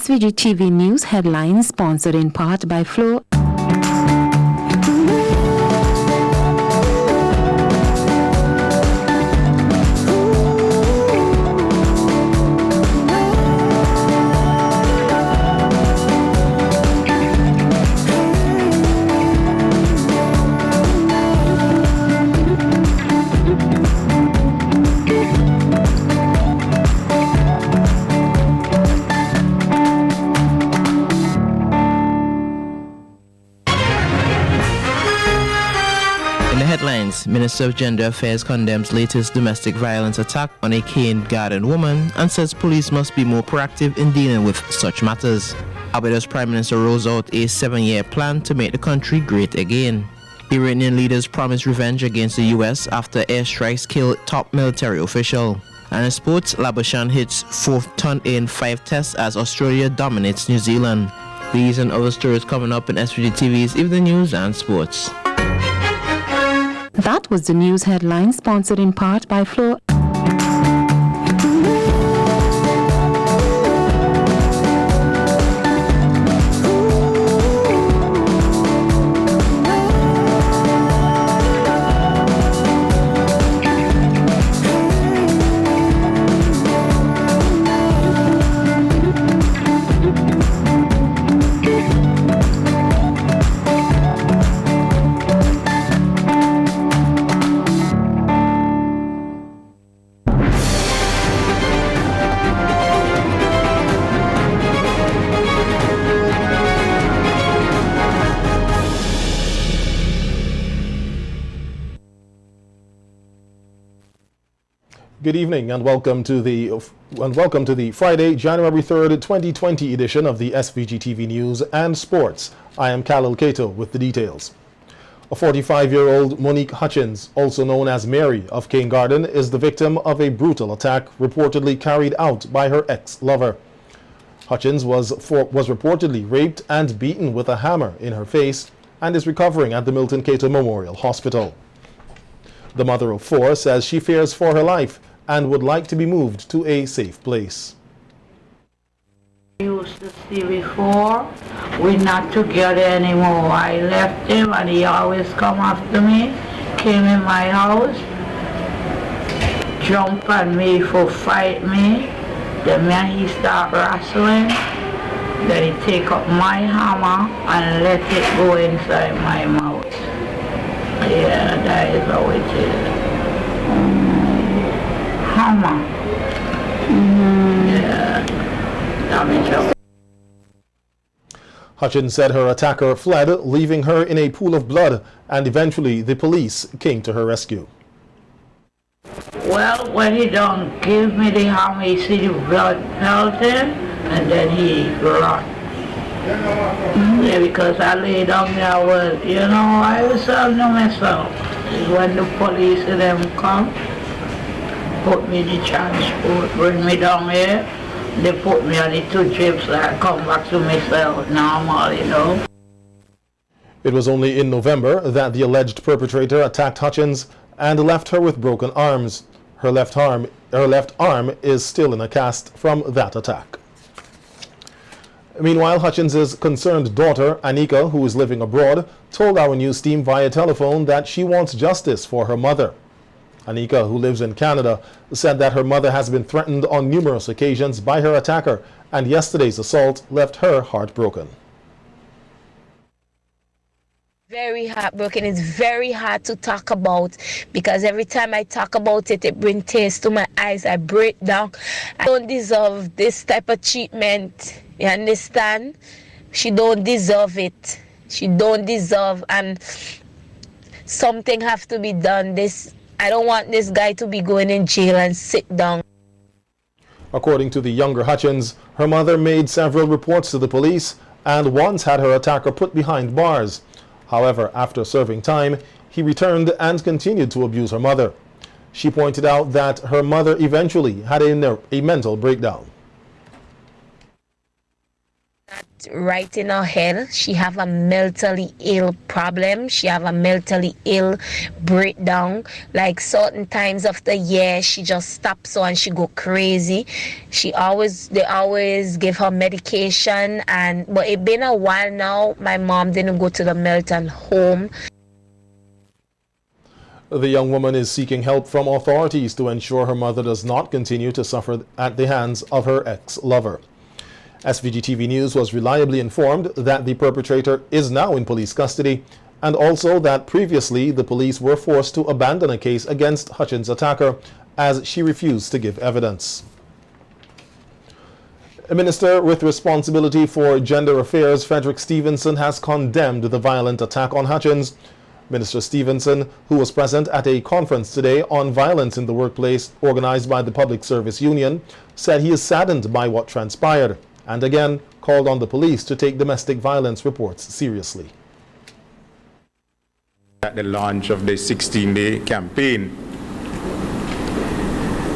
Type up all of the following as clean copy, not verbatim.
SVG-TV News headlines sponsored in part by Flo. Minister of Gender Affairs condemns latest domestic violence attack on a Cane Garden woman and says police must be more proactive in dealing with such matters. Barbados Prime Minister rolls out a 7-year plan to make the country great again. Iranian leaders promise revenge against the US after airstrikes kill top military official. And in sports, Labuschagne hits 4th ton in 5 tests as Australia dominates New Zealand. These and other stories coming up in SVG-TV's Evening News and Sports. That was the news headline sponsored in part by Flo. Good evening and welcome to the Friday, January 3rd, 2020 edition of the SVG-TV News and Sports. I am Khalil Kato with the details. A 45-year-old Monique Hutchins, also known as Mary of Cane Garden, is the victim of a brutal attack reportedly carried out by her ex-lover. Hutchins was reportedly raped and beaten with a hammer in her face and is recovering at the Milton Cato Memorial Hospital. The mother of 4 says she fears for her life and would like to be moved to a safe place. I used to see before, we're not together anymore. I left him and he always come after me, came in my house, jump on me for fight me. Then when he start wrestling, then he take up my hammer and let it go inside my mouth. Yeah, that is how it is. Hammer. Yeah, damage. Hutchins said her attacker fled, leaving her in a pool of blood, and eventually the police came to her rescue. Well, when he don't give me the hammer, he see the blood pelting, and then he run. Yeah, because I lay down there, I was telling myself, when the police and them come, put me in the transport, bring me down here, they put me on the 2 trips, so I come back to myself normal, It was only in November that the alleged perpetrator attacked Hutchins and left her with broken arms. Her left arm is still in a cast from that attack. Meanwhile, Hutchins' concerned daughter, Anika, who is living abroad, told our news team via telephone that she wants justice for her mother. Anika, who lives in Canada, said that her mother has been threatened on numerous occasions by her attacker, and yesterday's assault left her heartbroken. Very heartbroken. It's very hard to talk about because every time I talk about it, it brings tears to my eyes. I break down. I don't deserve this type of treatment. You understand? She don't deserve it. She don't deserve, and something have to be done. I don't want this guy to be going in jail and sit down. According to the younger Hutchins, her mother made several reports to the police and once had her attacker put behind bars. However, after serving time, he returned and continued to abuse her mother. She pointed out that her mother eventually had a mental breakdown. right in her head. She have a mentally ill problem. She have a mentally ill breakdown. Like certain times of the year, she just stops and she go crazy. They always give her medication, but it been a while now. My mom didn't go to the Milton home. The young woman is seeking help from authorities to ensure her mother does not continue to suffer at the hands of her ex-lover. SVG-TV News was reliably informed that the perpetrator is now in police custody, and also that previously the police were forced to abandon a case against Hutchins' attacker as she refused to give evidence. A minister with responsibility for gender affairs, Frederick Stevenson, has condemned the violent attack on Hutchins. Minister Stevenson, who was present at a conference today on violence in the workplace organized by the Public Service Union, said he is saddened by what transpired and again called on the police to take domestic violence reports seriously. At the launch of the 16-day campaign,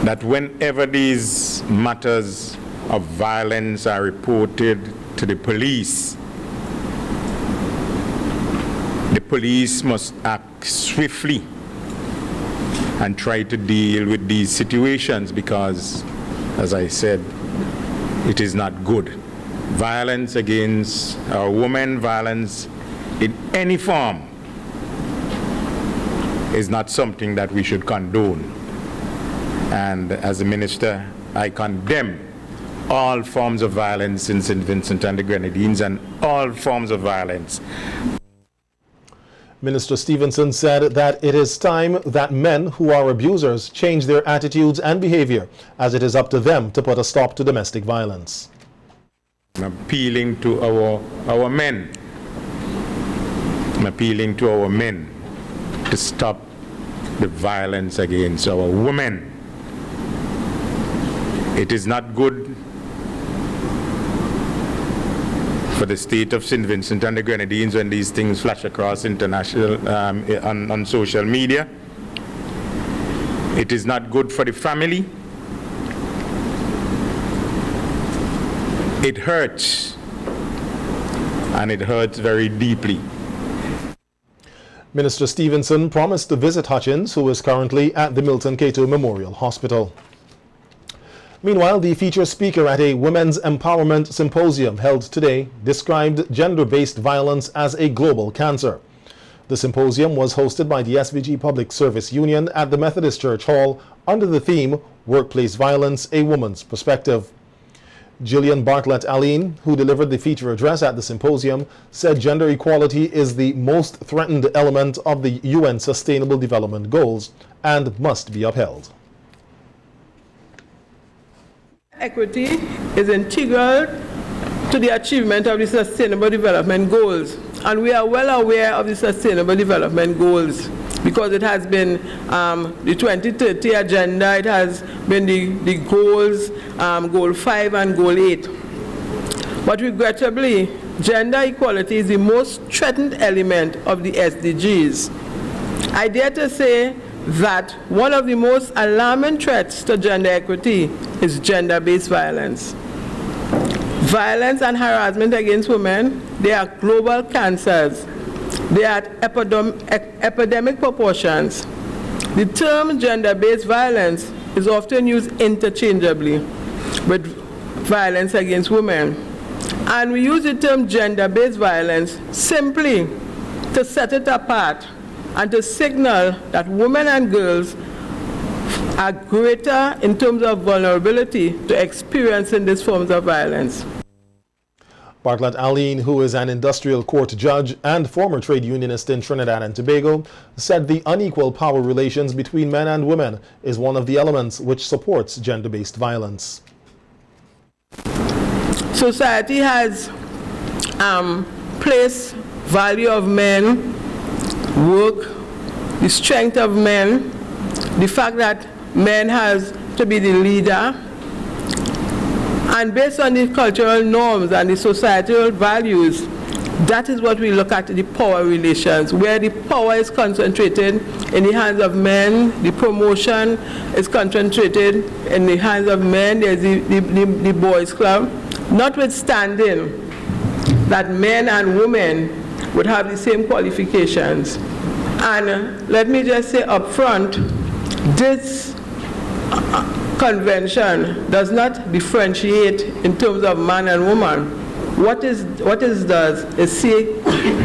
that whenever these matters of violence are reported to the police must act swiftly and try to deal with these situations because, as I said, it is not good. Violence against our women, violence in any form, is not something that we should condone. And as a minister, I condemn all forms of violence in St. Vincent and the Grenadines and all forms of violence. Minister Stevenson said that it is time that men who are abusers change their attitudes and behavior, as it is up to them to put a stop to domestic violence. I'm appealing to our men. I'm appealing to our men to stop the violence against our women. It is not good for the state of St. Vincent and the Grenadines when these things flash across international on social media. It is not good for the family. It hurts, and it hurts very deeply. Minister Stevenson promised to visit Hutchins, who is currently at the Milton Cato Memorial Hospital. Meanwhile, the featured speaker at a Women's Empowerment Symposium held today described gender-based violence as a global cancer. The symposium was hosted by the SVG Public Service Union at the Methodist Church Hall under the theme, Workplace Violence, a Woman's Perspective. Gillian Bartlett-Aline, who delivered the feature address at the symposium, said gender equality is the most threatened element of the UN Sustainable Development Goals and must be upheld. Equity is integral to the achievement of the Sustainable Development Goals, and we are well aware of the Sustainable Development Goals because it has been the 2030 agenda, it has been the goals, Goal 5 and Goal 8. But regrettably, gender equality is the most threatened element of the SDGs. I dare to say that one of the most alarming threats to gender equity is gender-based violence. Violence and harassment against women, they are global cancers. They are at epidemic proportions. The term gender-based violence is often used interchangeably with violence against women. And we use the term gender-based violence simply to set it apart and to signal that women and girls are greater in terms of vulnerability to experiencing these forms of violence. Bartlett-Aline, who is an industrial court judge and former trade unionist in Trinidad and Tobago, said the unequal power relations between men and women is one of the elements which supports gender-based violence. Society has placed value of men, work, the strength of men, the fact that men has to be the leader, and based on the cultural norms and the societal values, that is what we look at, the power relations, where the power is concentrated in the hands of men, the promotion is concentrated in the hands of men, there's the boys club, notwithstanding that men and women would have the same qualifications. And let me just say up front, this convention does not differentiate in terms of man and woman. What it does is see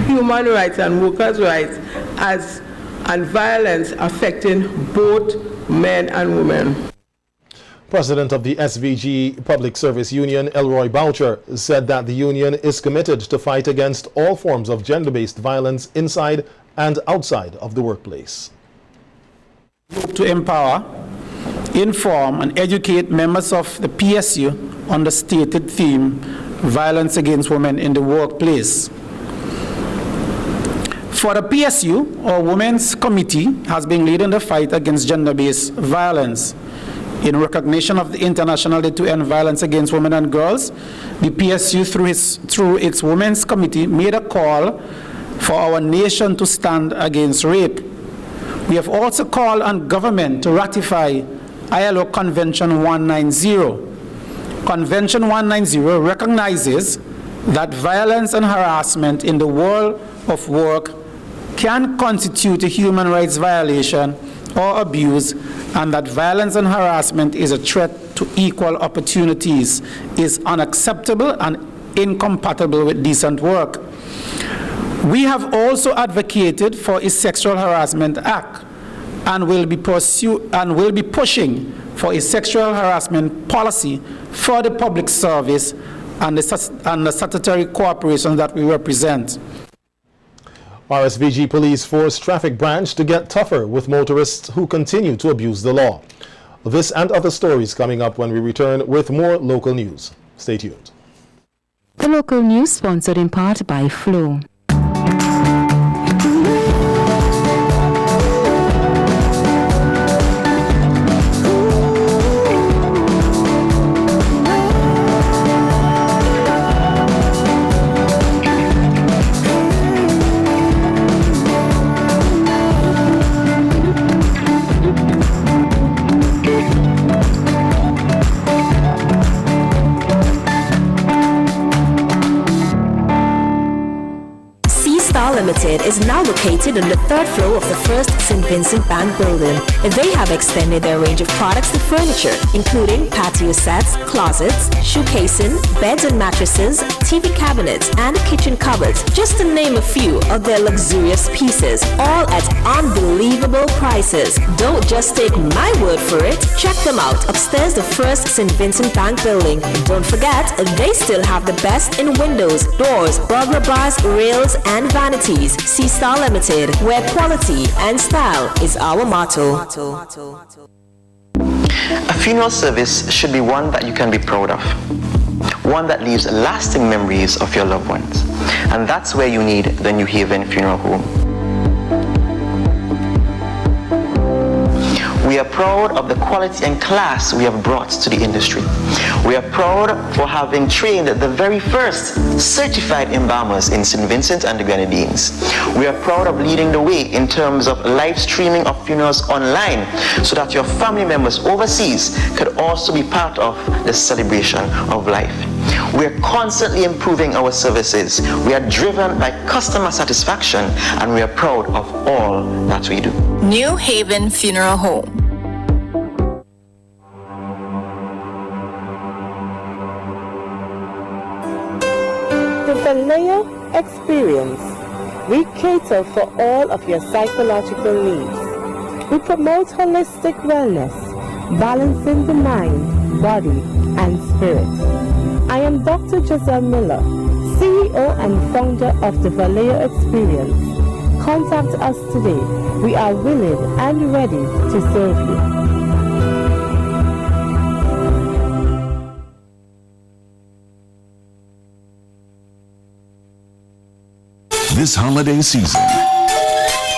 human rights and workers' rights and violence affecting both men and women. President of the SVG Public Service Union, Elroy Boucher, said that the union is committed to fight against all forms of gender-based violence inside and outside of the workplace. To empower, inform and educate members of the PSU on the stated theme, violence against women in the workplace. For the PSU, our Women's Committee has been leading the fight against gender-based violence. In recognition of the International Day to End Violence Against Women and Girls, the PSU, through its Women's Committee, made a call for our nation to stand against rape. We have also called on government to ratify ILO Convention 190. Convention 190 recognizes that violence and harassment in the world of work can constitute a human rights violation or abuse, and that violence and harassment is a threat to equal opportunities, is unacceptable and incompatible with decent work. We have also advocated for a Sexual Harassment Act and will be pushing for a sexual harassment policy for the public service and the statutory corporations that we represent. RSVG Police Force Traffic Branch to get tougher with motorists who continue to abuse the law. This and other stories coming up when we return with more local news. Stay tuned. The local news sponsored in part by Flow. Limited is now located on the third floor of the first St. Vincent Bank building. They have extended their range of products to furniture, including patio sets, closets, shoe casing, beds and mattresses, TV cabinets, and kitchen cupboards, just to name a few of their luxurious pieces, all at unbelievable prices. Don't just take my word for it. Check them out upstairs the first St. Vincent Bank building. Don't forget, they still have the best in windows, doors, burglar bars, rails, and vanities. C-Star Limited, where quality and style is our motto. A funeral service should be one that you can be proud of. One that leaves lasting memories of your loved ones. And that's where you need the New Haven Funeral Home. We are proud of the quality and class we have brought to the industry. We are proud for having trained the very first certified embalmers in St. Vincent and the Grenadines. We are proud of leading the way in terms of live streaming of funerals online so that your family members overseas could also be part of the celebration of life. We are constantly improving our services. We are driven by customer satisfaction, and we are proud of all that we do. New Haven Funeral Home. The Vallejo Experience. We cater for all of your psychological needs. We promote holistic wellness, balancing the mind, body, and spirit. I am Dr. Giselle Miller, CEO and founder of the Vallejo Experience. Contact us today. We are willing and ready to serve you. This holiday season,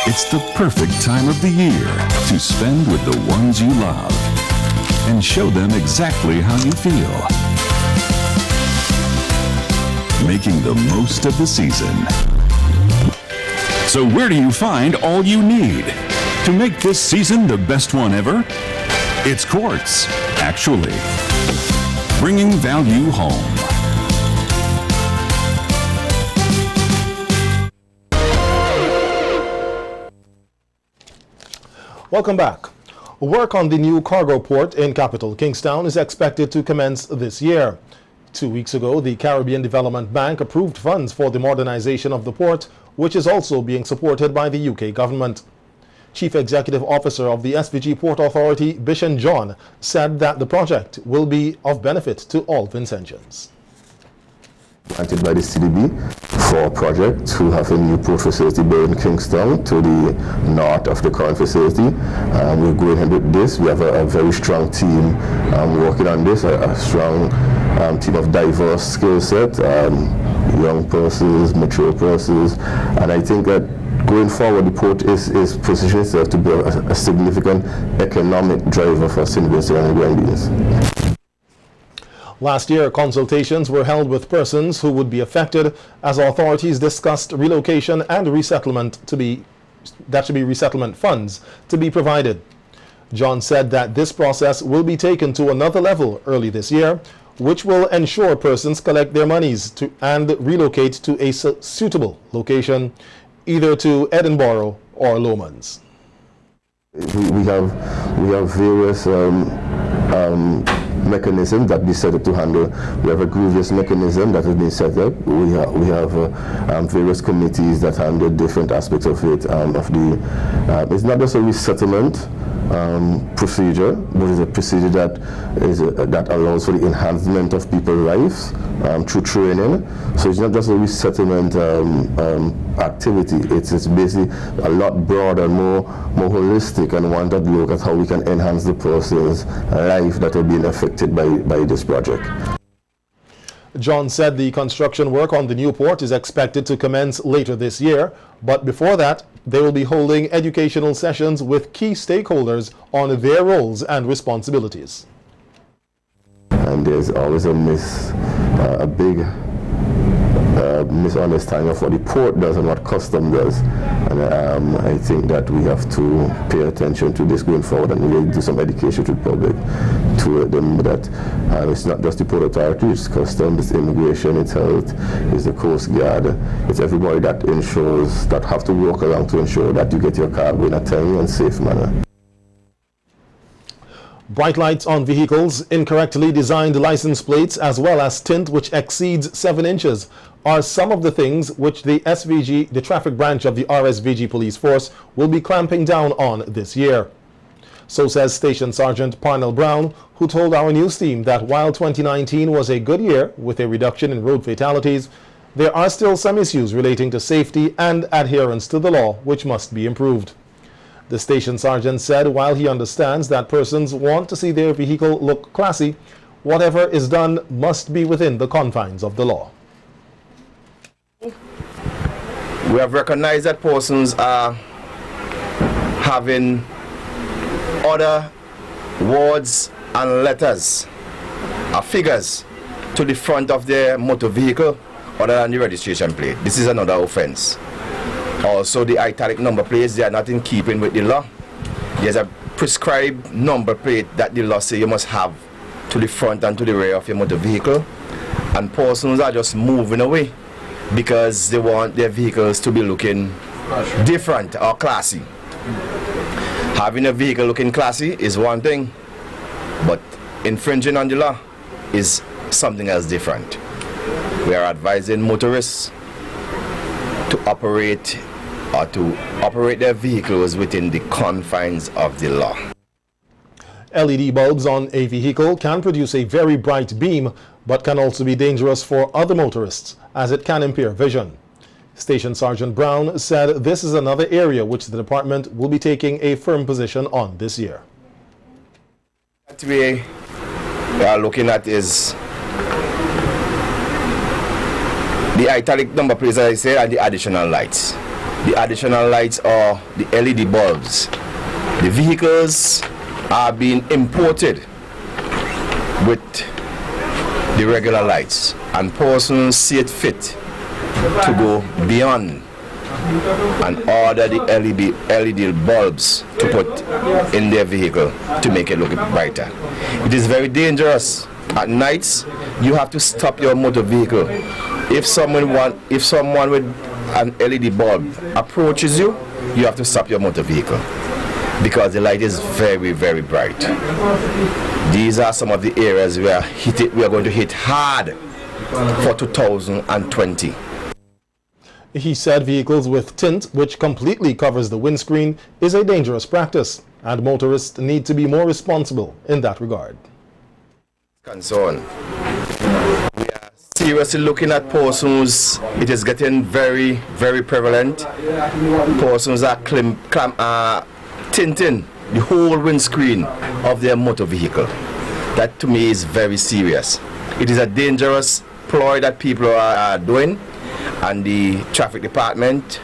it's the perfect time of the year to spend with the ones you love and show them exactly how you feel. Making the most of the season. So where do you find all you need to make this season the best one ever? It's Quartz, actually. Bringing value home. Welcome back. Work on the new cargo port in capital Kingstown is expected to commence this year. 2 weeks ago, the Caribbean Development Bank approved funds for the modernization of the port, which is also being supported by the UK government. Chief Executive Officer of the SVG Port Authority, Bishan John, said that the project will be of benefit to all Vincentians. Granted by the CDB for a project to have a new port facility built in Kingstown to the north of the current facility. We're going ahead with this. We have a very strong team working on this, a strong team of diverse skill set, young persons, mature persons, and I think that going forward the port is positioning itself to be a significant economic driver for St. Vincent and the Grenadines. Last year, consultations were held with persons who would be affected as authorities discussed relocation and resettlement resettlement funds to be provided. John said that this process will be taken to another level early this year, which will ensure persons collect their monies and relocate to a suitable location, either to Edinburgh or Lomans. We have various mechanism that we set up to handle. We have a grievous mechanism that has been set up. We have various committees that handle different aspects of it. It's not just a resettlement procedure, but it's a procedure that allows for the enhancement of people's lives through training. So it's not just a resettlement activity. It's basically a lot broader, more holistic, and one that look at how we can enhance the person's life that are being affected by this project. John said the construction work on the new port is expected to commence later this year, but before that, they will be holding educational sessions with key stakeholders on their roles and responsibilities. And there's always a big misunderstanding of what the port does and what custom does. And I think that we have to pay attention to this going forward and really do some education to the public to them that it's not just the Port Authority, it's customs, it's immigration, it's health, it's the Coast Guard, it's everybody that ensures, that have to work along to ensure that you get your cargo in a timely and safe manner. Bright lights on vehicles, incorrectly designed license plates, as well as tint which exceeds 7 inches are some of the things which the SVG, the traffic branch of the RSVG police force, will be clamping down on this year. So says Station Sergeant Parnell Brown, who told our news team that while 2019 was a good year with a reduction in road fatalities, there are still some issues relating to safety and adherence to the law which must be improved. The station sergeant said while he understands that persons want to see their vehicle look classy, whatever is done must be within the confines of the law. We have recognized that persons are having other words and letters or figures to the front of their motor vehicle other than the registration plate. This is another offense. Also, the italic number plates, they are not in keeping with the law. There's a prescribed number plate that the law says you must have to the front and to the rear of your motor vehicle. And persons are just moving away because they want their vehicles to be looking different or classy. Having a vehicle looking classy is one thing, but infringing on the law is something else different. We are advising motorists to operate their vehicles within the confines of the law. LED bulbs on a vehicle can produce a very bright beam, but can also be dangerous for other motorists, as it can impair vision. Station Sergeant Brown said this is another area which the department will be taking a firm position on this year. What we are looking at is the italic number plates, as I said, and the additional lights. The additional lights are the LED bulbs. The vehicles are being imported with the regular lights, and persons see it fit to go beyond and order the LED bulbs to put in their vehicle to make it look brighter. It is very dangerous. At nights, you have to stop your motor vehicle. If someone with an LED bulb approaches you, you have to stop your motor vehicle. because the light is very, very bright. These are some of the areas we are going to hit hard for 2020. He said vehicles with tint, which completely covers the windscreen, is a dangerous practice, and motorists need to be more responsible in that regard. Concern. We are seriously looking at persons. It is getting very, very prevalent. Persons are tinting the whole windscreen of their motor vehicle. That to me is very serious. It is a dangerous ploy that people are doing, and the traffic department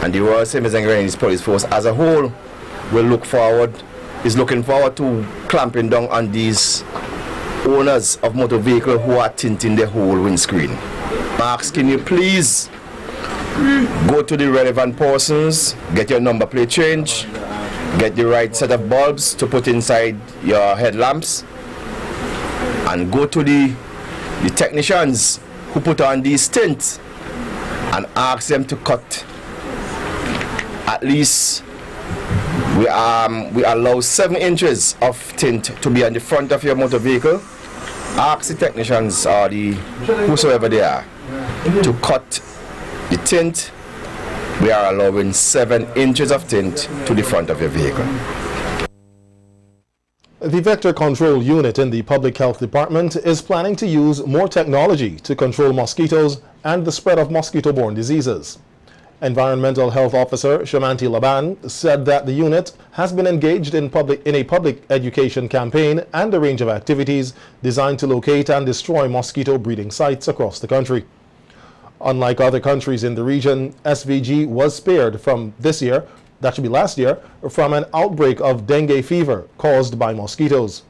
and the Royal St. Vincent Police Force as a whole looking forward to clamping down on these owners of motor vehicles who are tinting their whole windscreen. Max, can you please go to the relevant persons, get your number plate change, get the right set of bulbs to put inside your headlamps, and go to the technicians who put on these tints and ask them to cut at least, we allow 7 inches of tint to be on the front of your motor vehicle. Ask the technicians or whosoever they are to cut the tint. We are allowing 7 inches of tint to the front of your vehicle. The Vector Control Unit in the Public Health Department is planning to use more technology to control mosquitoes and the spread of mosquito-borne diseases. Environmental Health Officer Shamanti Laban said that the unit has been engaged in a public education campaign and a range of activities designed to locate and destroy mosquito breeding sites across the country. Unlike other countries in the region, SVG was spared from last year, from an outbreak of dengue fever caused by mosquitoes.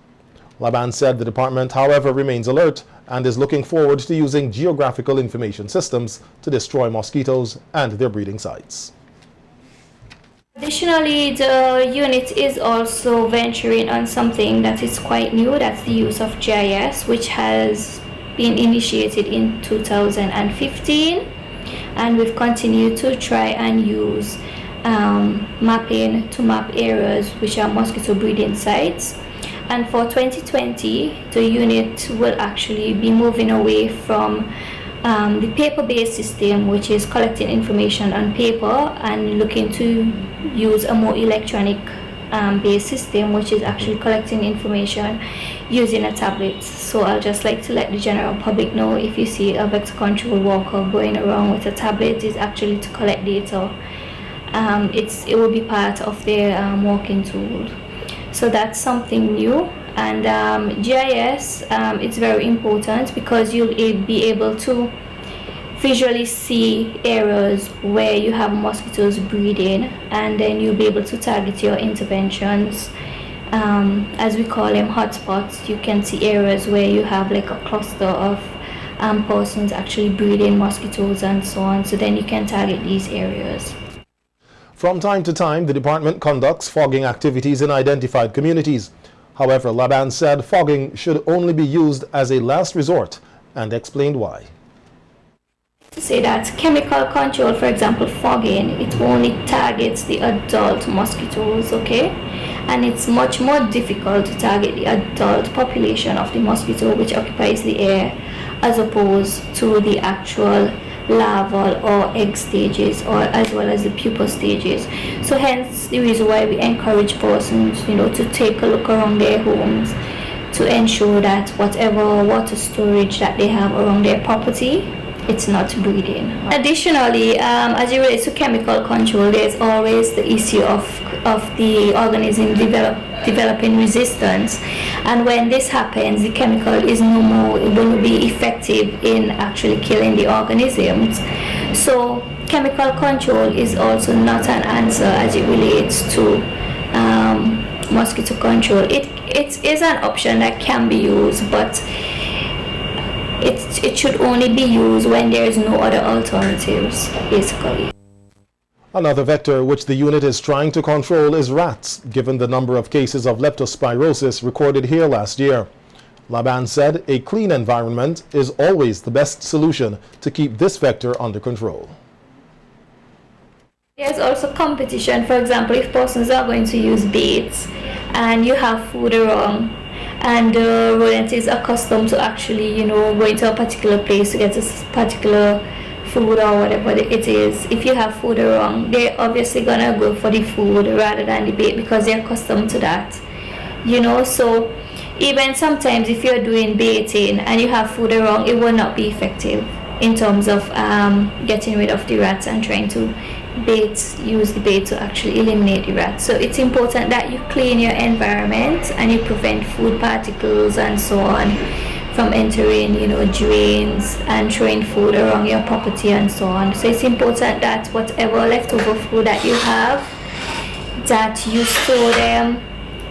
Laban said the department, however, remains alert and is looking forward to using geographical information systems to destroy mosquitoes and their breeding sites. Additionally, the unit is also venturing on something that is quite new. That's the use of GIS, which has been initiated in 2015, and we've continued to try and use mapping to map areas which are mosquito breeding sites. And for 2020, the unit will actually be moving away from the paper-based system, which is collecting information on paper, and looking to use a more electronic based system, which is actually collecting information using a tablet. So I'll just like to let the general public know, if you see a vector control worker going around with a tablet, it's actually to collect data. It will be part of their working tool. So that's something new. And GIS, it's very important because you'll be able to visually see areas where you have mosquitoes breeding, and then you'll be able to target your interventions. As we call them, hotspots. You can see areas where you have like a cluster of persons actually breeding mosquitoes and so on, so then you can target these areas. From time to time, the department conducts fogging activities in identified communities. However, Laban said fogging should only be used as a last resort, and explained why. To say that chemical control, for example fogging, it only targets the adult mosquitoes, okay? And it's much more difficult to target the adult population of the mosquito which occupies the air, as opposed to the actual larval or egg stages, or as well as the pupa stages. So hence the reason why we encourage persons, to take a look around their homes to ensure that whatever water storage that they have around their property, it's not breeding. Additionally, as it relates to chemical control, there's always the issue of the organism developing resistance, and when this happens, the chemical is no more going to be effective in actually killing the organisms. So chemical control is also not an answer as it relates to mosquito control. It is an option that can be used, but it should only be used when there is no other alternatives, basically. Another vector which the unit is trying to control is rats, given the number of cases of leptospirosis recorded here last year. Laban said a clean environment is always the best solution to keep this vector under control. There's also competition. For example, if persons are going to use baits and you have food around, and the rodent is accustomed to actually, going to a particular place to get a particular food or whatever it is. If you have food around, they're obviously gonna go for the food rather than the bait because they're accustomed to that. So even sometimes if you're doing baiting and you have food around, it will not be effective in terms of getting rid of the rats and trying to use the bait to actually eliminate the rats. So it's important that you clean your environment and you prevent food particles and so on from entering, drains and throwing food around your property and so on. So it's important that whatever leftover food that you have, that you store them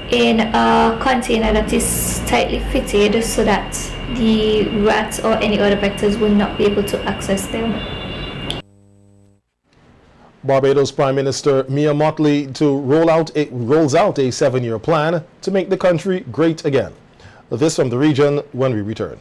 in a container that is tightly fitted so that the rats or any other vectors will not be able to access them. Barbados Prime Minister Mia Mottley rolls out a 7-year plan to make the country great again. This from the region when we return.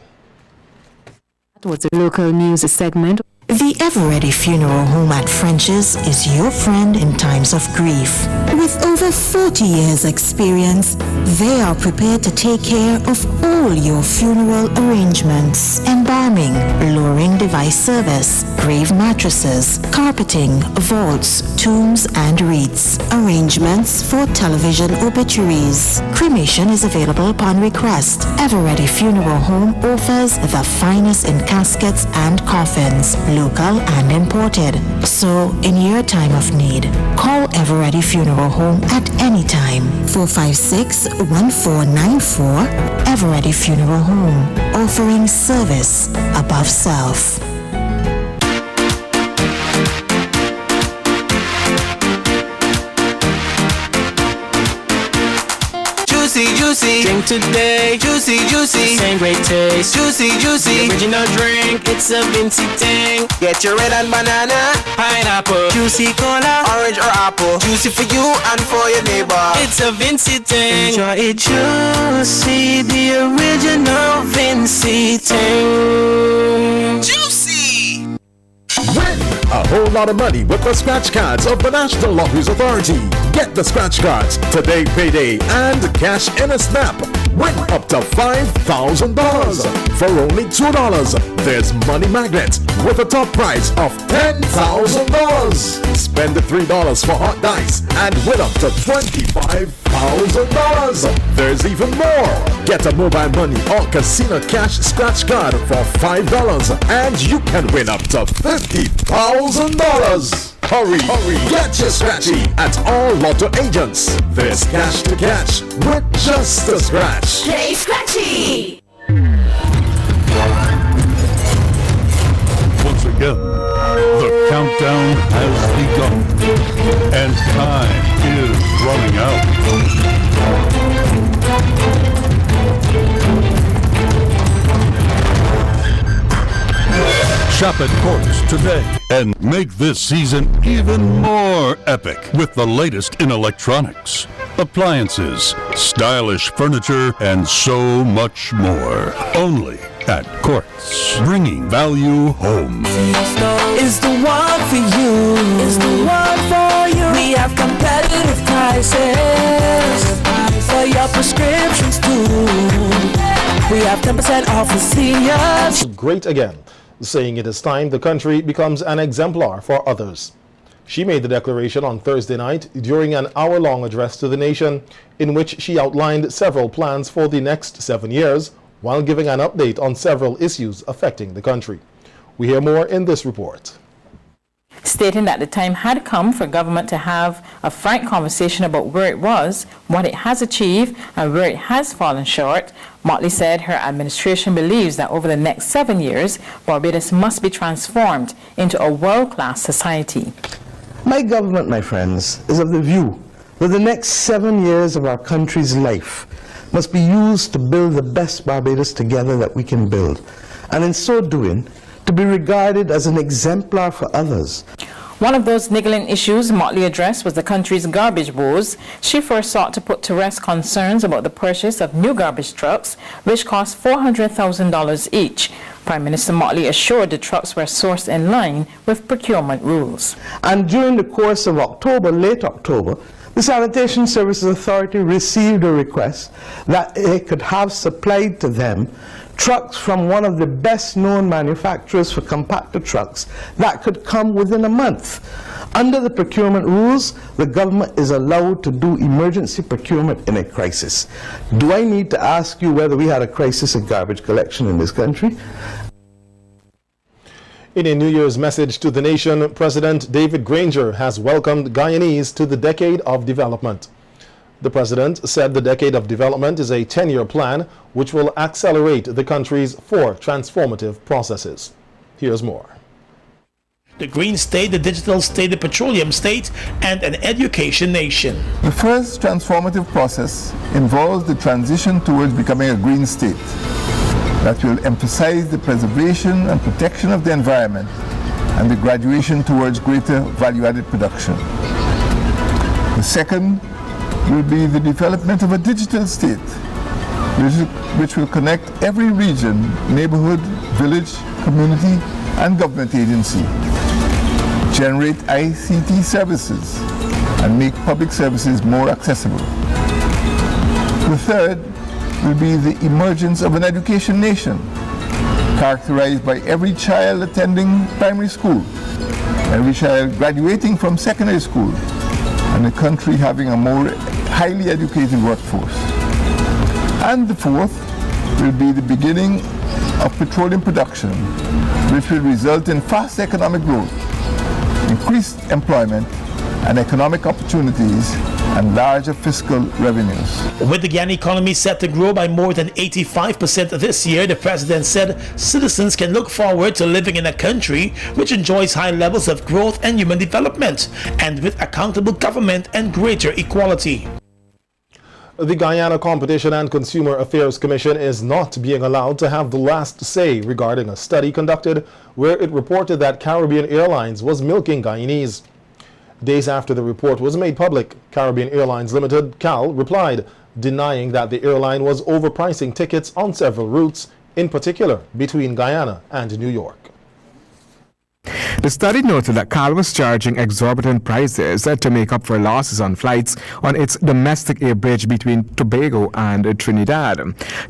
That was a local news segment. The Everready Funeral Home at French's is your friend in times of grief. With over 40 years' experience, they are prepared to take care of all your funeral arrangements. Embalming, lowering device service, grave mattresses, carpeting, vaults, tombs and wreaths. Arrangements for television obituaries. Cremation is available upon request. Everready Funeral Home offers the finest in caskets and coffins, local and imported. So, in your time of need, call Everready Funeral Home at any time. 456-1494. Everready Funeral Home, offering service above self. Juicy, drink today. Juicy, same great taste. Juicy, original drink. It's a Vinci thing. Get your red and banana, pineapple, juicy cola, orange or apple. Juicy for you and for your neighbor. It's a Vinci thing. Enjoy it juicy, the original Vinci thing. Juicy. Win a whole lot of money with the scratch cards of the National Lotteries Authority. Get the scratch cards, Today Payday, and cash in a snap. Win up to $5,000. For only $2, there's Money Magnet with a top prize of $10,000. Spend the $3 for hot dice and win up to $25,000. There's even more. Get a mobile money or casino cash scratch card for $5 and you can win up to $50,000. Hurry, get your scratchy at all Lotto agents. There's cash to catch with just a scratch. Play Scratchy! Once again, the countdown has begun, and time is running out. Shop at Courts today and make this season even more epic with the latest in electronics, appliances, stylish furniture, and so much more. Only at Courts, bringing value home. Is the one for you. Is the one for you. We have competitive prices for your prescriptions too. We have 10% off for seniors. Great again, saying it is time the country becomes an exemplar for others. She made the declaration on Thursday night during an hour-long address to the nation in which she outlined several plans for the next 7 years while giving an update on several issues affecting the country. We hear more in this report. Stating that the time had come for government to have a frank conversation about where it was, what it has achieved, and where it has fallen short, Mottley said her administration believes that over the next 7 years, Barbados must be transformed into a world-class society. My government, my friends, is of the view that the next 7 years of our country's life must be used to build the best Barbados together that we can build, and in so doing, to be regarded as an exemplar for others. One of those niggling issues Motley addressed was the country's garbage woes. She first sought to put to rest concerns about the purchase of new garbage trucks, which cost $400,000 each. Prime Minister Motley assured the trucks were sourced in line with procurement rules. And during the course of October, late October, the Sanitation Services Authority received a request that it could have supplied to them trucks from one of the best-known manufacturers for compactor trucks that could come within a month. Under the procurement rules, the government is allowed to do emergency procurement in a crisis. Do I need to ask you whether we had a crisis in garbage collection in this country? In a New Year's message to the nation, President David Granger has welcomed Guyanese to the Decade of Development. The president said the Decade of Development is a 10-year plan which will accelerate the country's 4 transformative processes. Here's more. The green state, the digital state, the petroleum state, and an education nation. The first transformative process involves the transition towards becoming a green state that will emphasize the preservation and protection of the environment and the graduation towards greater value-added production. The second will be the development of a digital state which will connect every region, neighborhood, village, community, and government agency, generate ICT services, and make public services more accessible. The third will be the emergence of an education nation, characterized by every child attending primary school, every child graduating from secondary school, and a country having a more highly educated workforce. And the fourth will be the beginning of petroleum production, which will result in fast economic growth, increased employment and economic opportunities, and larger fiscal revenues. With the Guyana economy set to grow by more than 85% this year, the president said citizens can look forward to living in a country which enjoys high levels of growth and human development, and with accountable government and greater equality. The Guyana Competition and Consumer Affairs Commission is not being allowed to have the last say regarding a study conducted where it reported that Caribbean Airlines was milking Guyanese. Days after the report was made public, Caribbean Airlines Limited, CAL, replied, denying that the airline was overpricing tickets on several routes, in particular between Guyana and New York. The study noted that CAL was charging exorbitant prices to make up for losses on flights on its domestic air bridge between Tobago and Trinidad.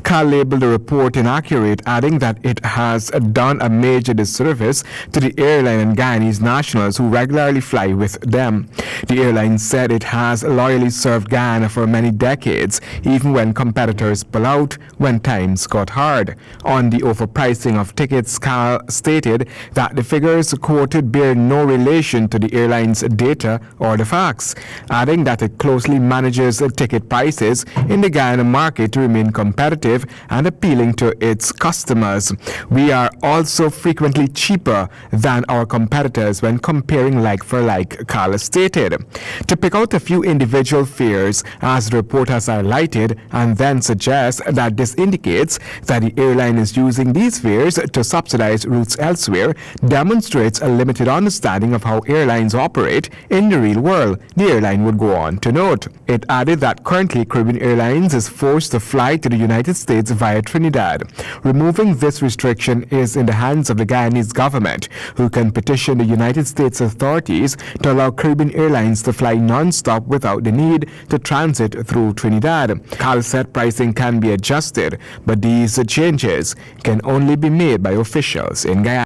CAL labeled the report inaccurate, adding that it has done a major disservice to the airline and Guyanese nationals who regularly fly with them. The airline said it has loyally served Guyana for many decades, even when competitors pull out when times got hard. On the overpricing of tickets, CAL stated that the figures quoted bear no relation to the airline's data or the facts, adding that it closely manages ticket prices in the Guyana market to remain competitive and appealing to its customers. We are also frequently cheaper than our competitors when comparing like for like, CAL stated. To pick out a few individual fares, as the report has highlighted, and then suggests that this indicates that the airline is using these fares to subsidize routes elsewhere, demonstrates a limited understanding of how airlines operate in the real world, the airline would go on to note. It added that currently Caribbean Airlines is forced to fly to the United States via Trinidad. Removing this restriction is in the hands of the Guyanese government, who can petition the United States authorities to allow Caribbean Airlines to fly non-stop without the need to transit through Trinidad. CAL said pricing can be adjusted, but these changes can only be made by officials in Guyana.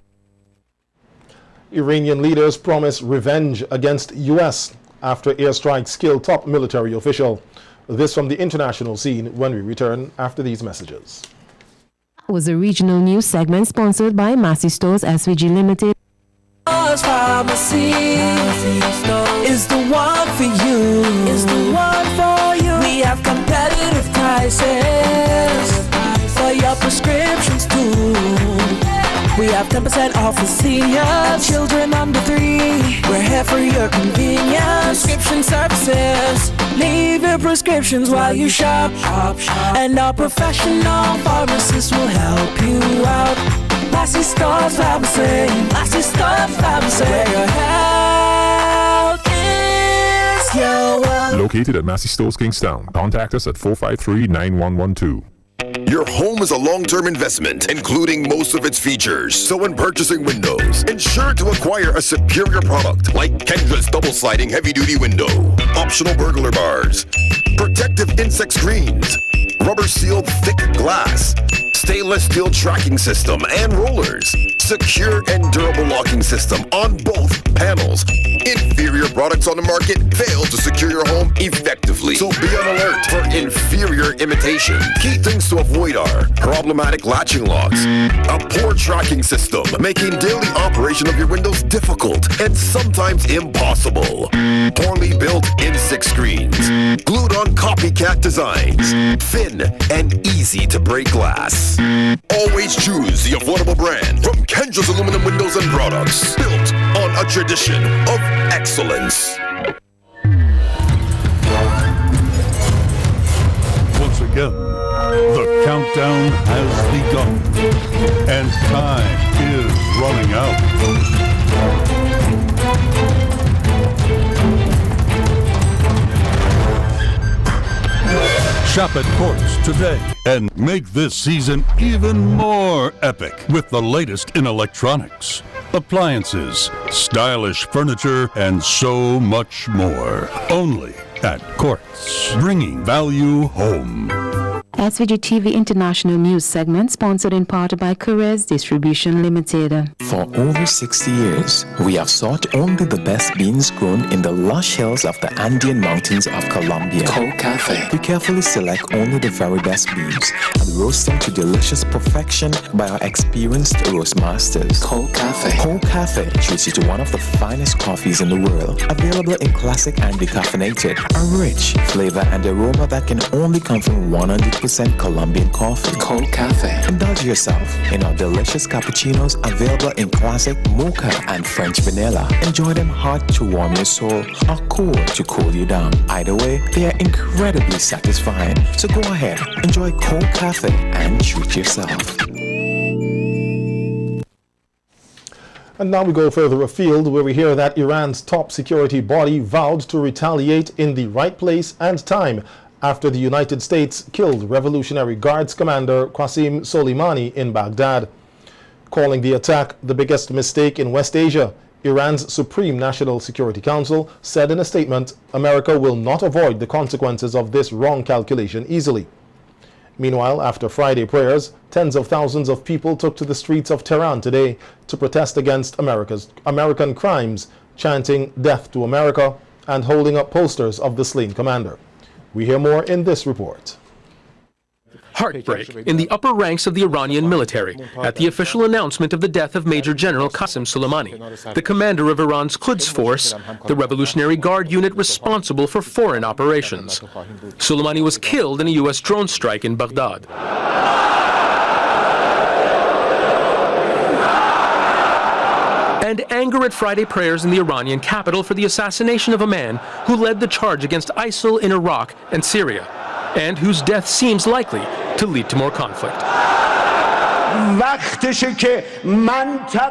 Iranian leaders promise revenge against U.S. after airstrikes kill top military official. This from the international scene when we return after these messages. Was a regional news segment sponsored by Massey Stores SVG Limited. Pharmacy is the one for you. Is the one for you. We have competitive prices for your prescriptions too. We have 10% off for seniors, children under 3. We're here for your convenience. Prescription services. Leave your prescriptions while you shop. And our professional pharmacists will help you out. Massey Stores Pharmacy. Massey Stores Pharmacy. Where your health your world. Located at Massey Stores, Kingstown. Contact us at 453-9112. Your home is a long-term investment, including most of its features. So when purchasing windows, ensure to acquire a superior product like Kendra's double-sliding heavy-duty window, optional burglar bars, protective insect screens, rubber-sealed thick glass, stainless steel tracking system and rollers, secure and durable locking system on both panels. Inferior products on the market fail to secure your home effectively. So be on alert for inferior imitation. Key things to avoid are problematic latching locks, a poor tracking system, making daily operation of your windows difficult and sometimes impossible, poorly built insect screens, glued on copycat designs, thin and easy to break glass. Always choose the affordable brand from Kendra's aluminum windows and products, built on a tradition of excellence. Once again, the countdown has begun, and time is running out. Shop at Courts today and make this season even more epic with the latest in electronics, appliances, stylish furniture, and so much more. Only at Courts, bringing value home. SVG-TV International News segment sponsored in part by Courier's Distribution Limited. For over 60 years, we have sought only the best beans grown in the lush hills of the Andean mountains of Colombia. Cold Cafe. We carefully select only the very best beans and roast them to delicious perfection by our experienced roast masters. Cold Cafe. Cold Cafe treats you to one of the finest coffees in the world, available in classic and decaffeinated. A rich flavor and aroma that can only come from 100% Colombian coffee. Cold Cafe. Indulge yourself in our delicious cappuccinos available in classic mocha and French vanilla. Enjoy them hot to warm your soul or cool to cool you down. Either way, they are incredibly satisfying. So go ahead, enjoy Cold Cafe and treat yourself. And now we go further afield, where we hear that Iran's top security body vowed to retaliate in the right place and time after the United States killed Revolutionary Guards commander Qasem Soleimani in Baghdad. Calling the attack the biggest mistake in West Asia, Iran's Supreme National Security Council said in a statement, America will not avoid the consequences of this wrong calculation easily. Meanwhile, after Friday prayers, tens of thousands of people took to the streets of Tehran today to protest against American crimes, chanting "Death to America" and holding up posters of the slain commander. We hear more in this report. Heartbreak in the upper ranks of the Iranian military at the official announcement of the death of Major General Qasem Soleimani, the commander of Iran's Quds Force, the Revolutionary Guard unit responsible for foreign operations. Soleimani was killed in a U.S. drone strike in Baghdad. And anger at Friday prayers in the Iranian capital for the assassination of a man who led the charge against ISIL in Iraq and Syria, and whose death seems likely to lead to more conflict.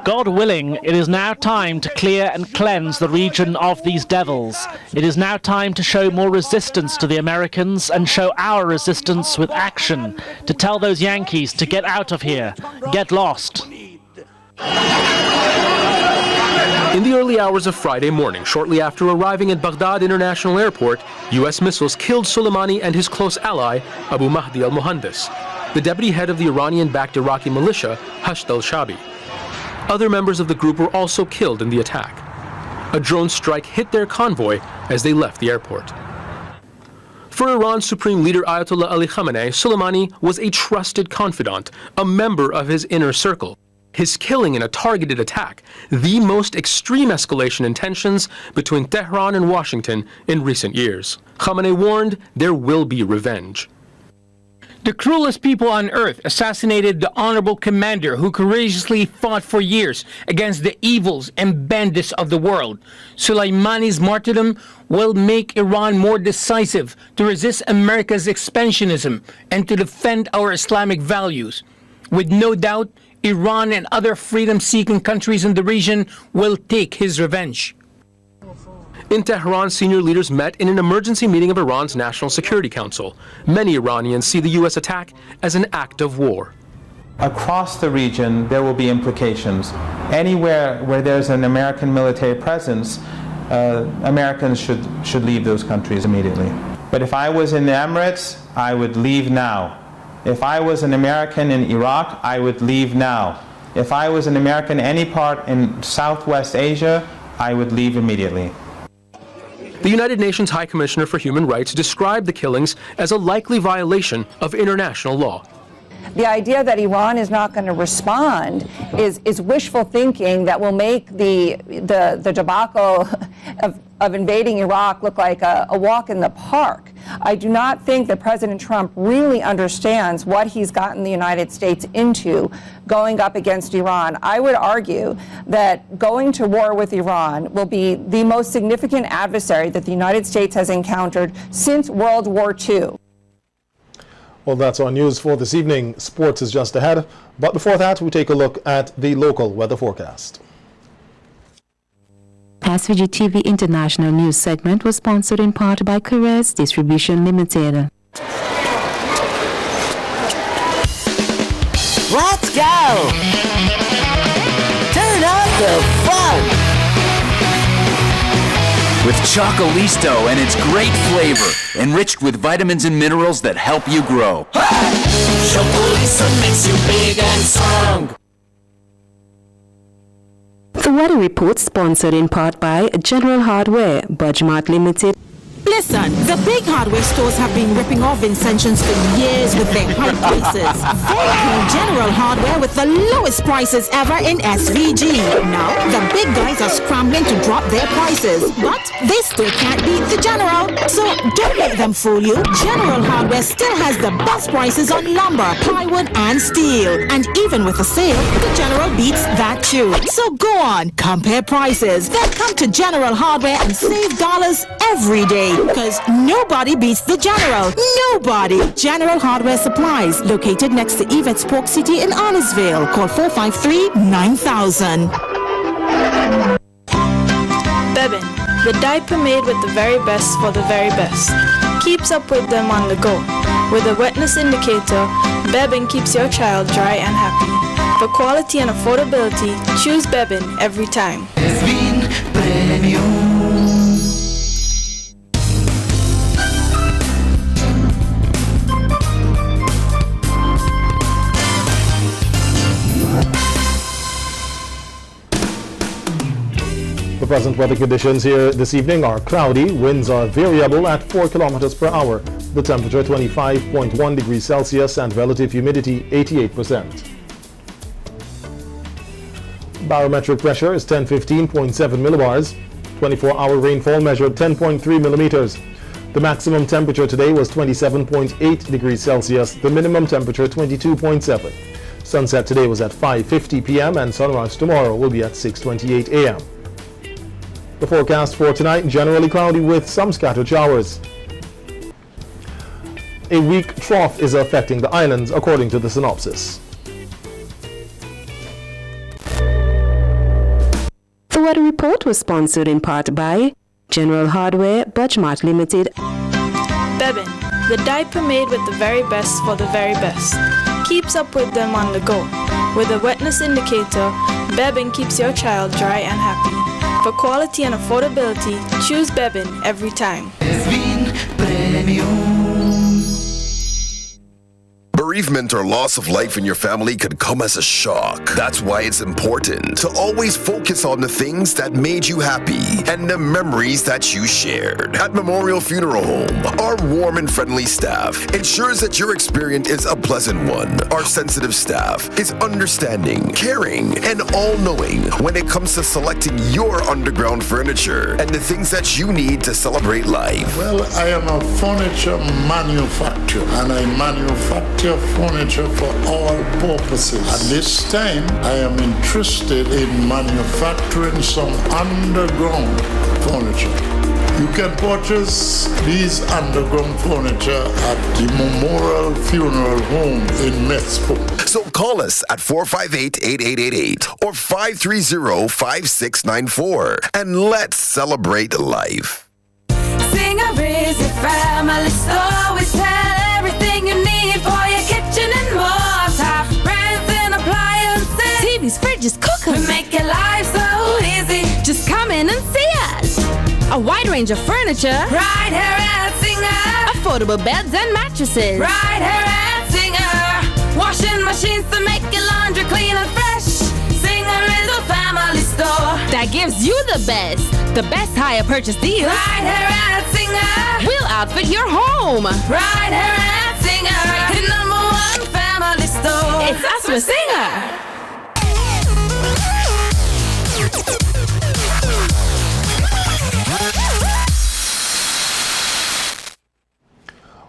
God willing, it is now time to clear and cleanse the region of these devils. It is now time to show more resistance to the Americans and show our resistance with action, to tell those Yankees to get out of here, get lost. In the early hours of Friday morning, shortly after arriving at Baghdad International Airport, U.S. missiles killed Soleimani and his close ally, Abu Mahdi al-Muhandis, the deputy head of the Iranian-backed Iraqi militia, Hashd al-Shabi. Other members of the group were also killed in the attack. A drone strike hit their convoy as they left the airport. For Iran's Supreme Leader Ayatollah Ali Khamenei, Soleimani was a trusted confidant, a member of his inner circle. His killing in a targeted attack, the most extreme escalation in tensions between Tehran and Washington in recent years. Khamenei warned there will be revenge. The cruelest people on earth assassinated the honorable commander who courageously fought for years against the evils and bandits of the world. Soleimani's martyrdom will make Iran more decisive to resist America's expansionism and to defend our Islamic values. With no doubt, Iran and other freedom-seeking countries in the region will take his revenge. In Tehran, senior leaders met in an emergency meeting of Iran's National Security Council. Many Iranians see the U.S. attack as an act of war. Across the region, there will be implications. Anywhere where there's an American military presence, Americans should leave those countries immediately. But if I was in the Emirates, I would leave now. If I was an American in Iraq, I would leave now. If I was an American any part in Southwest Asia, I would leave immediately. The United Nations High Commissioner for Human Rights described the killings as a likely violation of international law. The idea that Iran is not going to respond is wishful thinking that will make the debacle of invading Iraq look like a walk in the park. I do not think that President Trump really understands what he's gotten the United States into going up against Iran. I would argue that going to war with Iran will be the most significant adversary that the United States has encountered since World War II. Well, that's our news for this evening. Sports is just ahead. But before that, we take a look at the local weather forecast. SVG-TV International News segment was sponsored in part by Carez Distribution Limited. Let's go! Turn up the fun! With Chocolisto and its great flavor, enriched with vitamins and minerals that help you grow. Chocolisto makes you big and strong. The weather report sponsored in part by General Hardware, Budgemart Limited. Listen, the big hardware stores have been ripping off Vincentians for years with their high prices. They call General Hardware with the lowest prices ever in SVG. Now, the big guys are scrambling to drop their prices, but they still can't beat the General. So don't let them fool you. General Hardware still has the best prices on lumber, plywood, and steel. And even with a sale, the General beats that too. So go on, compare prices, then come to General Hardware and save dollars every day. Because nobody beats the General. Nobody. General Hardware Supplies, located next to Yvette's Pork City in Arnesville. Call 453-9000. Bebin, the diaper made with the very best for the very best. Keeps up with them on the go. With a wetness indicator, Bebin keeps your child dry and happy. For quality and affordability, choose Bebin every time. Bebin Premium. The present weather conditions here this evening are cloudy. Winds are variable at 4 kilometers per hour. The temperature 25.1 degrees Celsius and relative humidity 88%. Barometric pressure is 1015.7 millibars. 24-hour rainfall measured 10.3 millimeters. The maximum temperature today was 27.8 degrees Celsius. The minimum temperature 22.7. Sunset today was at 5:50 p.m. and sunrise tomorrow will be at 6:28 a.m. The forecast for tonight, generally cloudy with some scattered showers. A weak trough is affecting the islands, according to the synopsis. The weather report was sponsored in part by General Hardware, Budgemart Limited. Bebin, the diaper made with the very best for the very best. Keeps up with them on the go. With a wetness indicator, Bebin keeps your child dry and happy. For quality and affordability, choose Bebin every time. Bebin Premium. Bereavement or loss of life in your family could come as a shock. That's why it's important to always focus on the things that made you happy and the memories that you shared. At Memorial Funeral Home, our warm and friendly staff ensures that your experience is a pleasant one. Our sensitive staff is understanding, caring, and all-knowing when it comes to selecting your underground furniture and the things that you need to celebrate life. Well, I am a furniture manufacturer and I manufacture furniture for all purposes. At this time, I am interested in manufacturing some underground furniture. You can purchase these underground furniture at the Memorial Funeral Home in Metzpo. So call us at 458-8888 or 530-5694 and let's celebrate life. Singer is a family store. We sell everything you need for your kitchen and more. Top brands and appliances, TVs, fridges, cookers. We make your life so easy. Just come in and see us. A wide range of furniture right here at Singer. Affordable beds and mattresses right here at Singer. Washing machines to make your laundry clean and fresh. Singer is a family store that gives you the best hire purchase deals. Right here at Singer. We'll outfit your home. Right here at Singer. The #1 family store. It's us with Singer.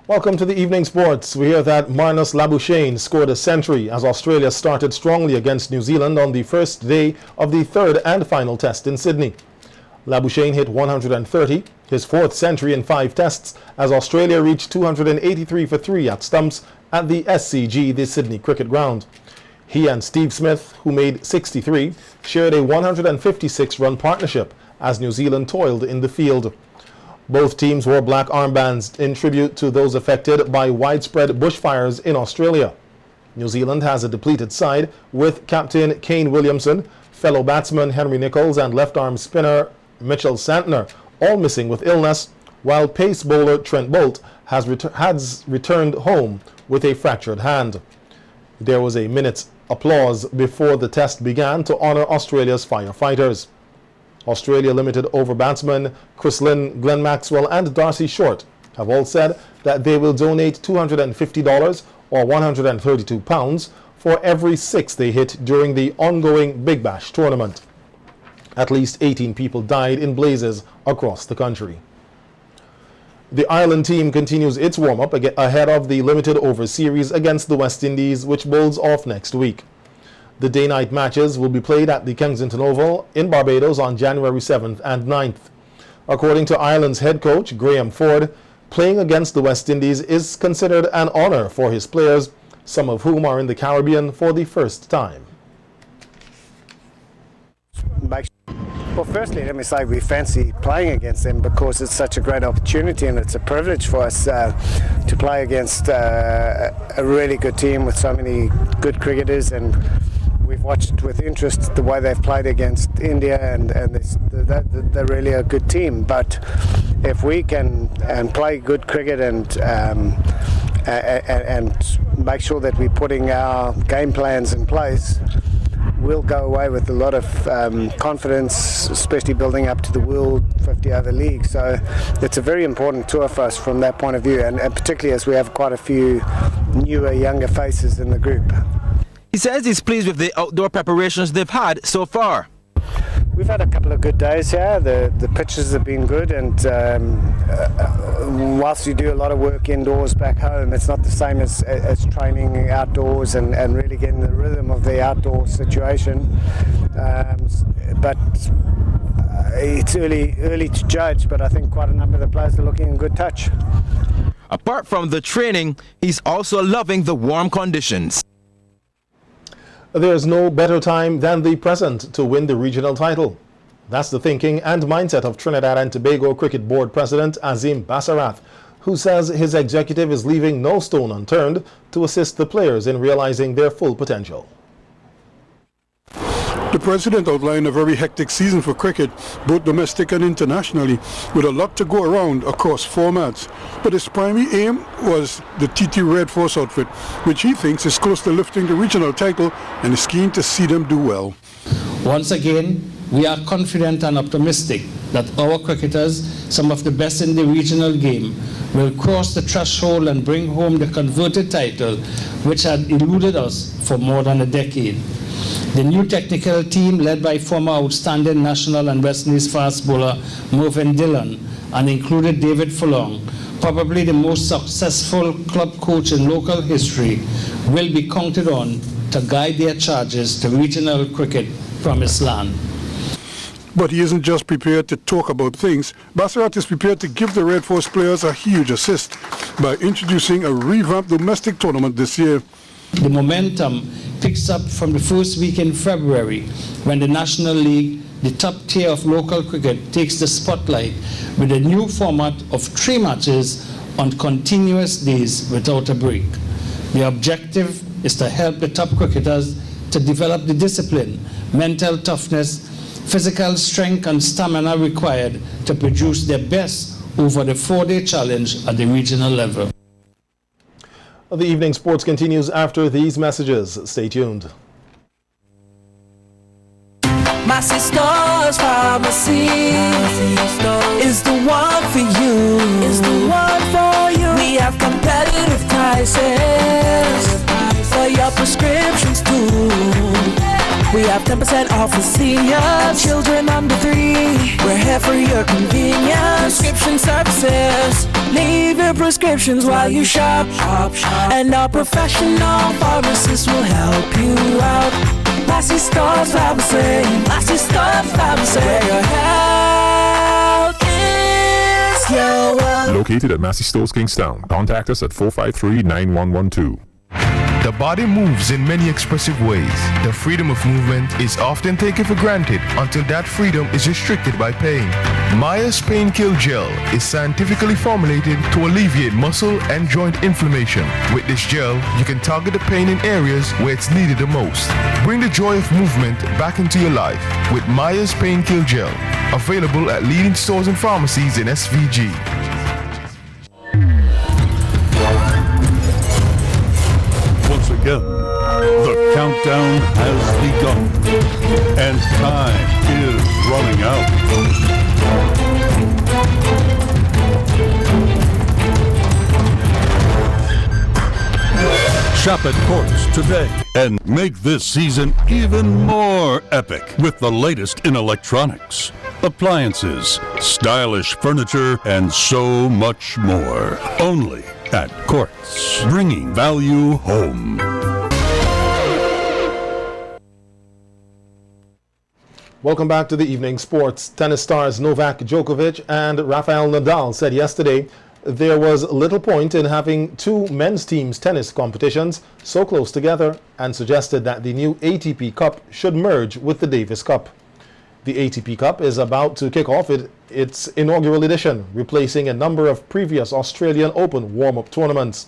Welcome to the evening sports. We hear that Marnus Labuschagne scored a century as Australia started strongly against New Zealand on the first day of the third and final test in Sydney. Labuschagne hit 130, his fourth century in 5 tests, as Australia reached 283 for 3 at stumps at the SCG, the Sydney Cricket Ground. He and Steve Smith, who made 63, shared a 156-run partnership as New Zealand toiled in the field. Both teams wore black armbands in tribute to those affected by widespread bushfires in Australia. New Zealand has a depleted side with captain Kane Williamson, fellow batsman Henry Nicholls and left-arm spinner Mitchell Santner all missing with illness, while pace bowler Trent Boult has returned home with a fractured hand. There was a minute's applause before the test began to honour Australia's firefighters. Australia limited over batsmen Chris Lynn, Glenn Maxwell and Darcy Short have all said that they will donate $250 or £132 for every 6 they hit during the ongoing Big Bash tournament. At least 18 people died in blazes across the country. The Ireland team continues its warm-up ahead of the limited over series against the West Indies, which bowls off next week. The day-night matches will be played at the Kensington Oval in Barbados on January 7th and 9th. According to Ireland's head coach, Graham Ford, playing against the West Indies is considered an honour for his players, some of whom are in the Caribbean for the first time. Well, firstly, let me say we fancy playing against them because it's such a great opportunity and it's a privilege for us to play against a really good team with so many good cricketers, and we've watched with interest the way they've played against India, and they're really a good team. But if we can play good cricket and make sure that we're putting our game plans in place, we'll go away with a lot of confidence, especially building up to the World 50 Over League. So it's a very important tour for us from that point of view, and particularly as we have quite a few newer, younger faces in the group. He says he's pleased with the outdoor preparations they've had so far. We've had a couple of good days here. The pitches have been good, and whilst you do a lot of work indoors back home, it's not the same as training outdoors and really getting the rhythm of the outdoor situation. But it's early to judge, but I think quite a number of the players are looking in good touch. Apart from the training, he's also loving the warm conditions. There's no better time than the present to win the regional title. That's the thinking and mindset of Trinidad and Tobago Cricket Board President Azim Basarath, who says his executive is leaving no stone unturned to assist the players in realizing their full potential. The president outlined a very hectic season for cricket, both domestic and internationally, with a lot to go around across formats. But his primary aim was the TT Red Force outfit, which he thinks is close to lifting the regional title and is keen to see them do well. Once again, we are confident and optimistic that our cricketers, some of the best in the regional game, will cross the threshold and bring home the coveted title, which had eluded us for more than a decade. The new technical team, led by former outstanding national and West Indies fast bowler Mervyn Dillon, and included David Furlong, probably the most successful club coach in local history, will be counted on to guide their charges to regional cricket promised land. But he isn't just prepared to talk about things. Basarath is prepared to give the Red Force players a huge assist by introducing a revamped domestic tournament this year. The momentum picks up from the first week in February, when the National League, the top tier of local cricket, takes the spotlight with a new format of 3 matches on continuous days without a break. The objective is to help the top cricketers to develop the discipline, mental toughness, physical strength and stamina required to produce their best over the 4-day challenge at the regional level. The evening sports continues after these messages. Stay tuned. My sister's pharmacy is the one for you. Is the one for you. We have competitive prices for your prescriptions too. We have 10% off for seniors, children under 3. We're here for your convenience. Prescription services. Leave your prescriptions while you shop. And our professional pharmacists will help you out. Massey Stores Pharmacy. Massey Stores Pharmacy. Where your health is your wealth. Located at Massey Stores, Kingstown. Contact us at 453-9112. The body moves in many expressive ways. The freedom of movement is often taken for granted until that freedom is restricted by pain. Myers Pain Kill Gel is scientifically formulated to alleviate muscle and joint inflammation. With this gel, you can target the pain in areas where it's needed the most. Bring the joy of movement back into your life with Myers Pain Kill Gel. Available at leading stores and pharmacies in SVG. Once again, the countdown has begun, and time is running out. Shop at Courts today and make this season even more epic with the latest in electronics, appliances, stylish furniture, and so much more. Only at Courts, bringing value home. Welcome back to the evening sports. Tennis stars Novak Djokovic and Rafael Nadal said yesterday there was little point in having 2 men's teams tennis competitions so close together, and suggested that the new ATP Cup should merge with the Davis Cup. The ATP Cup is about to kick off its inaugural edition, replacing a number of previous Australian Open warm-up tournaments.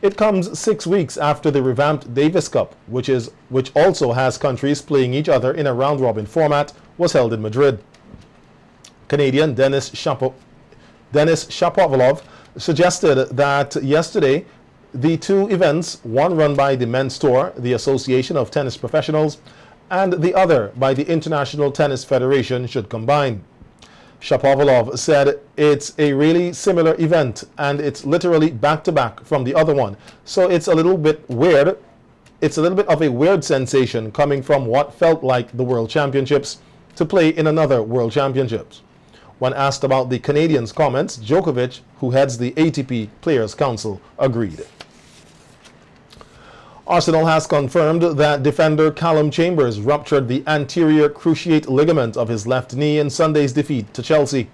It comes 6 weeks after the revamped Davis Cup, which also has countries playing each other in a round-robin format, was held in Madrid. Canadian Denis Shapovalov suggested that yesterday the 2 events, one run by the Men's Tour, the Association of Tennis Professionals, and the other by the International Tennis Federation, should combine. Shapovalov said it's a really similar event and it's literally back-to-back from the other one, so it's a little bit weird. It's a little bit of a weird sensation coming from what felt like the World Championships to play in another World Championships. When asked about the Canadians' comments, Djokovic, who heads the ATP Players' Council, agreed. Arsenal has confirmed that defender Callum Chambers ruptured the anterior cruciate ligament of his left knee in Sunday's defeat to Chelsea.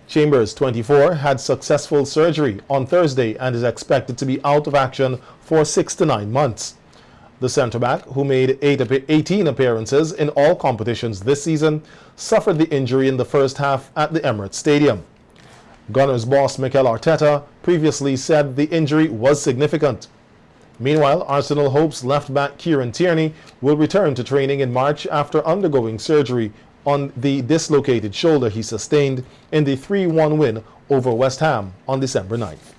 Chambers, 24, had successful surgery on Thursday and is expected to be out of action for 6 to 9 months. The centre-back, who made 18 appearances in all competitions this season, suffered the injury in the first half at the Emirates Stadium. Gunners boss Mikel Arteta previously said the injury was significant. Meanwhile, Arsenal hopes left-back Kieran Tierney will return to training in March after undergoing surgery on the dislocated shoulder he sustained in the 3-1 win over West Ham on December 9th.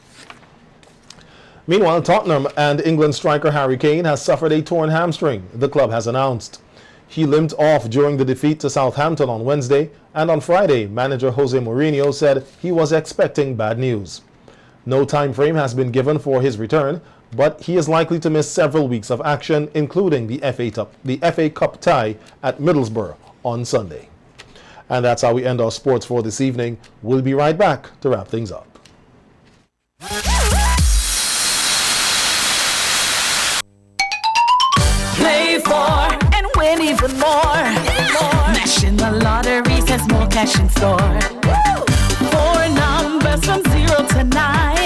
Meanwhile, Tottenham and England striker Harry Kane has suffered a torn hamstring, the club has announced. He limped off during the defeat to Southampton on Wednesday, and on Friday, manager Jose Mourinho said he was expecting bad news. No time frame has been given for his return, but he is likely to miss several weeks of action, including the FA Cup tie at Middlesbrough on Sunday. And that's how we end our sports for this evening. We'll be right back to wrap things up. Play for and win even more. Mashing the lottery sends more cash in store. 4 numbers from 0 to 9.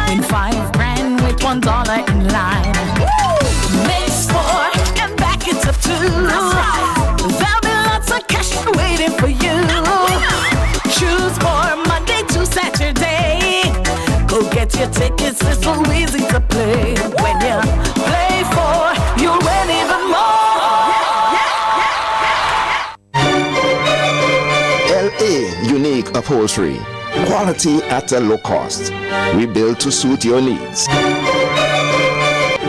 Win $5 grand with $1 in line. There'll be lots of cash waiting for you. Choose for Monday to Saturday. Go get your tickets, it's so easy to play. When you play for, you'll win even more. LA Unique Upholstery. Quality at a low cost. We build to suit your needs.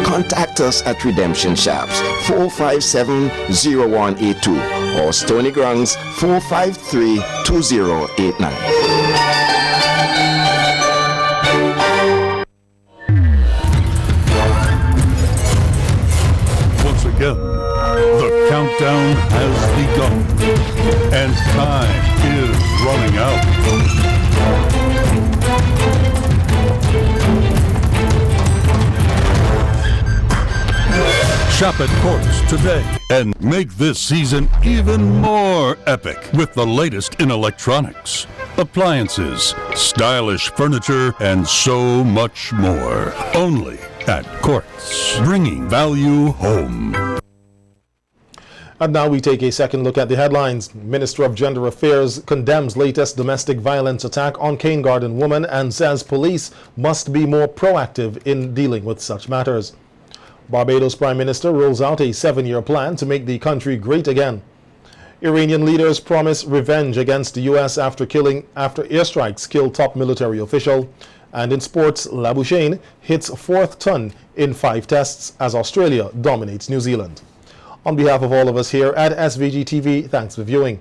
Contact us at Redemption Shops 457-0182 or Stony Grounds 453-2089. Once again, the countdown has begun, and time is running out. Shop at Courts today and make this season even more epic with the latest in electronics, appliances, stylish furniture, and so much more. Only at Courts, bringing value home. And now we take a second look at the headlines. Minister of Gender Affairs condemns latest domestic violence attack on Cane Garden woman and says police must be more proactive in dealing with such matters. Barbados Prime Minister rolls out a 7-year plan to make the country great again. Iranian leaders promise revenge against the U.S. after airstrikes kill top military official. And in sports, Labuschagne hits 4th ton in 5 tests as Australia dominates New Zealand. On behalf of all of us here at SVG-TV, thanks for viewing.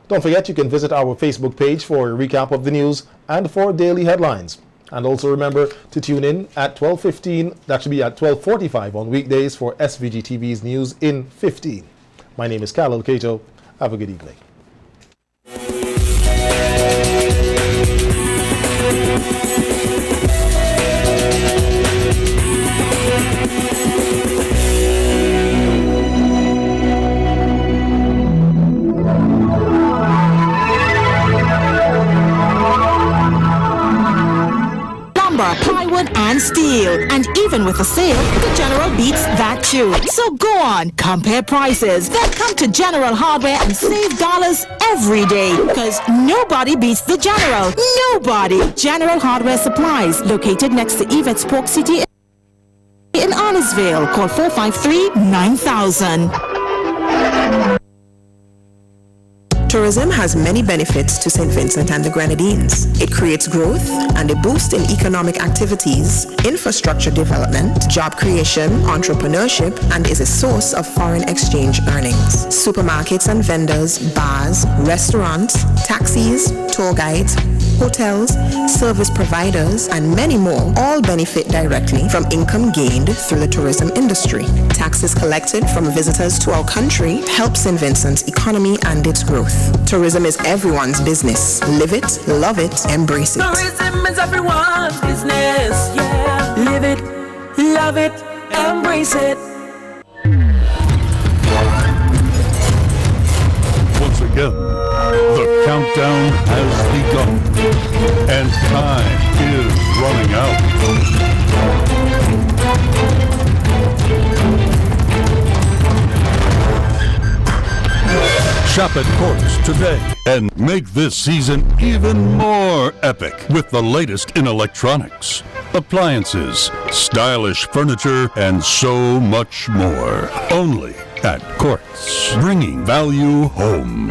Don't forget you can visit our Facebook page for a recap of the news and for daily headlines. And also remember to tune in at 12:15, that should be at 12:45 on weekdays for SVG-TV's News in 15. My name is Khalil Kato. Have a good evening. Plywood and steel, and even with a sale, the General beats that too. So go on, compare prices, then come to General Hardware and save dollars every day, because nobody beats the General. Nobody. General Hardware Supplies, located next to Yvette's Pork City in Arnesville. Call 453-9000. Tourism has many benefits to St. Vincent and the Grenadines. It creates growth and a boost in economic activities, infrastructure development, job creation, entrepreneurship, and is a source of foreign exchange earnings. Supermarkets and vendors, bars, restaurants, taxis, tour guides, hotels, service providers, and many more all benefit directly from income gained through the tourism industry. Taxes collected from visitors to our country help St. Vincent's economy and its growth. Tourism is everyone's business. Live it, love it, embrace it. Tourism is everyone's business, yeah. Live it, love it, embrace it. Once again, the countdown has begun, and time is running out. Shop at Courts today and make this season even more epic with the latest in electronics, appliances, stylish furniture, and so much more. Only at Courts, bringing value home.